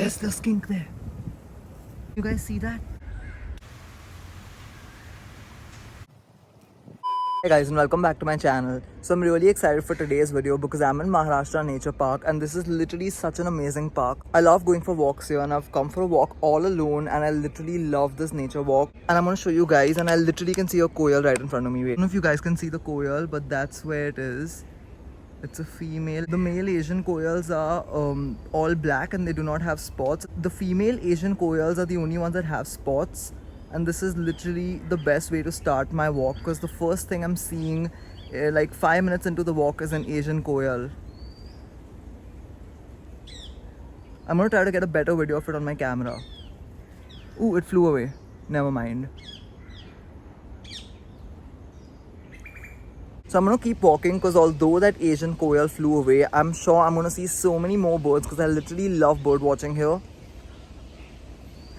There's the skink there. You guys see that? Hey guys, and welcome back to my channel. So I'm really excited for today's video because I'm in Maharashtra Nature Park and this is literally such an amazing park. I love going for walks here and I've come for a walk all alone and I literally love this nature walk. And I'm going to show you guys and I literally can see a koel right in front of me. Wait, I don't know if you guys can see the koel, but that's where it is. It's a female. The male Asian koels are all black and they do not have spots. The female Asian koels are the only ones that have spots. And this is literally the best way to start my walk because the first thing I'm seeing like 5 minutes into the walk is an Asian koel. I'm gonna try to get a better video of it on my camera. Ooh, it flew away. Never mind. So I'm gonna keep walking because although that Asian koel flew away, I'm sure I'm gonna see so many more birds because I literally love bird watching here.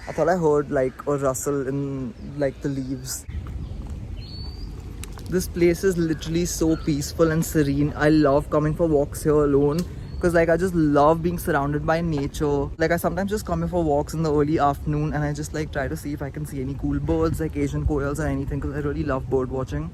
I thought I heard like a rustle in like the leaves. This place is literally so peaceful and serene. I love coming for walks here alone because like I just love being surrounded by nature. Like I sometimes just come here for walks in the early afternoon and I just like try to see if I can see any cool birds like Asian koels or anything because I really love bird watching.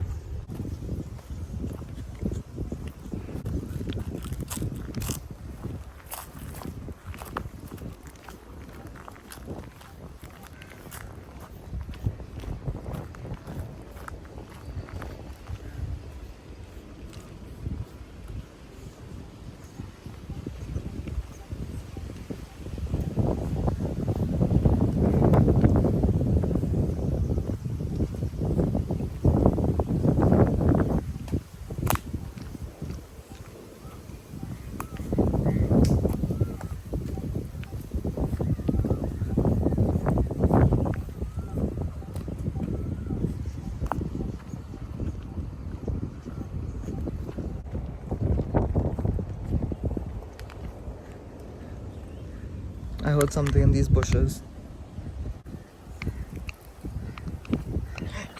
I heard something in these bushes.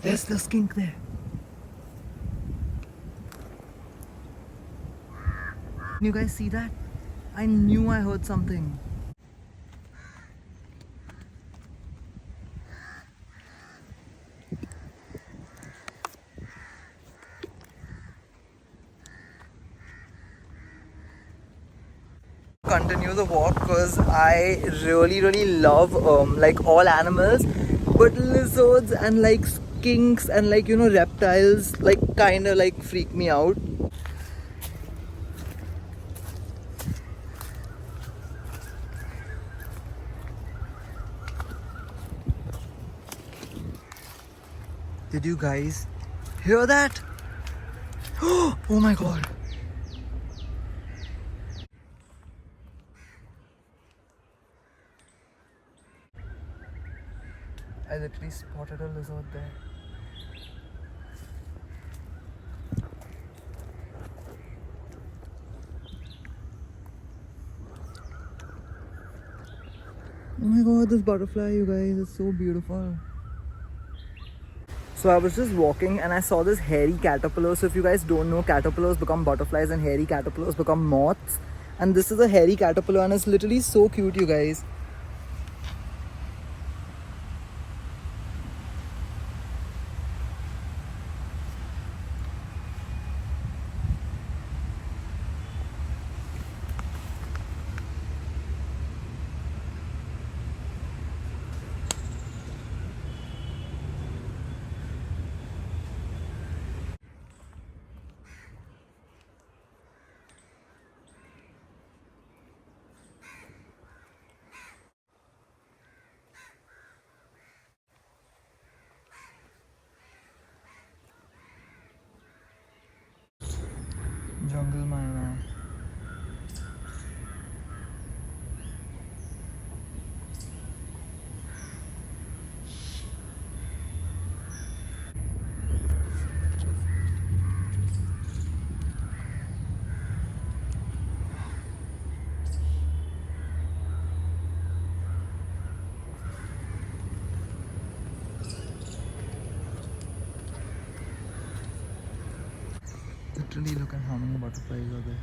There's the skink there. Can you guys see that? I knew I heard something. Continue the walk because I really love like all animals, but lizards and like skinks and like you know reptiles like kind of like freak me out. Did you guys hear that? Oh my god. I literally spotted a lizard there. Oh my god, this butterfly, you guys, it's so beautiful. So I was just walking and I saw this hairy caterpillar. So if you guys don't know, caterpillars become butterflies and hairy caterpillars become moths. And this is a hairy caterpillar and it's literally so cute, you guys. Jungle Myna. Literally look at how many butterflies are there.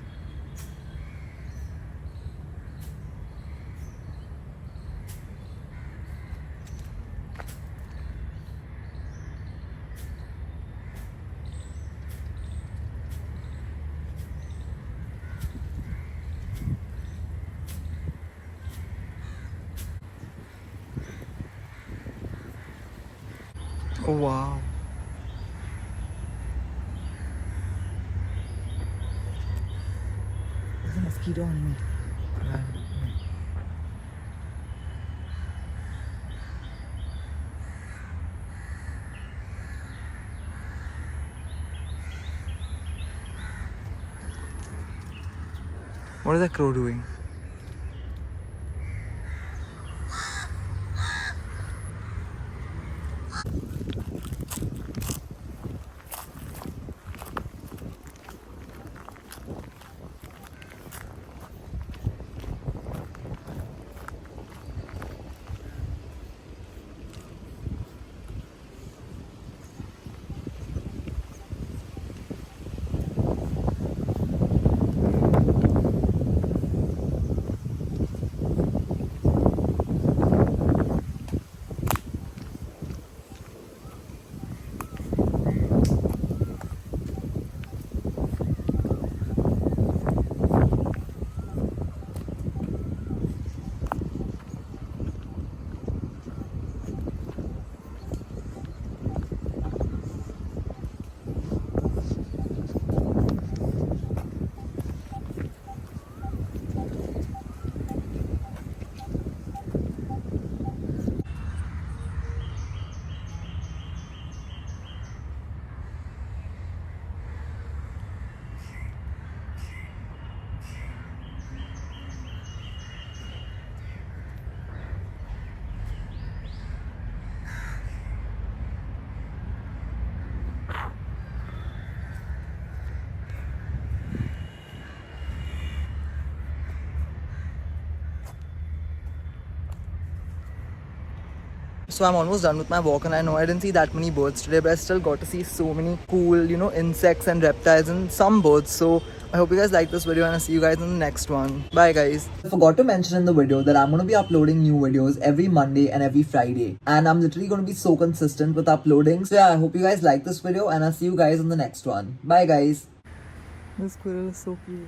Oh wow. There's a mosquito on me. What is that crow doing? So I'm almost done with my walk, and I know I didn't see that many birds today, but I still got to see so many cool, insects and reptiles and some birds. So I hope you guys like this video, and I'll see you guys in the next one. Bye guys. I forgot to mention in the video that I'm going to be uploading new videos every Monday and every Friday. And I'm literally going to be so consistent with uploading. So yeah, I hope you guys like this video, and I'll see you guys in the next one. Bye guys. This squirrel is so cute.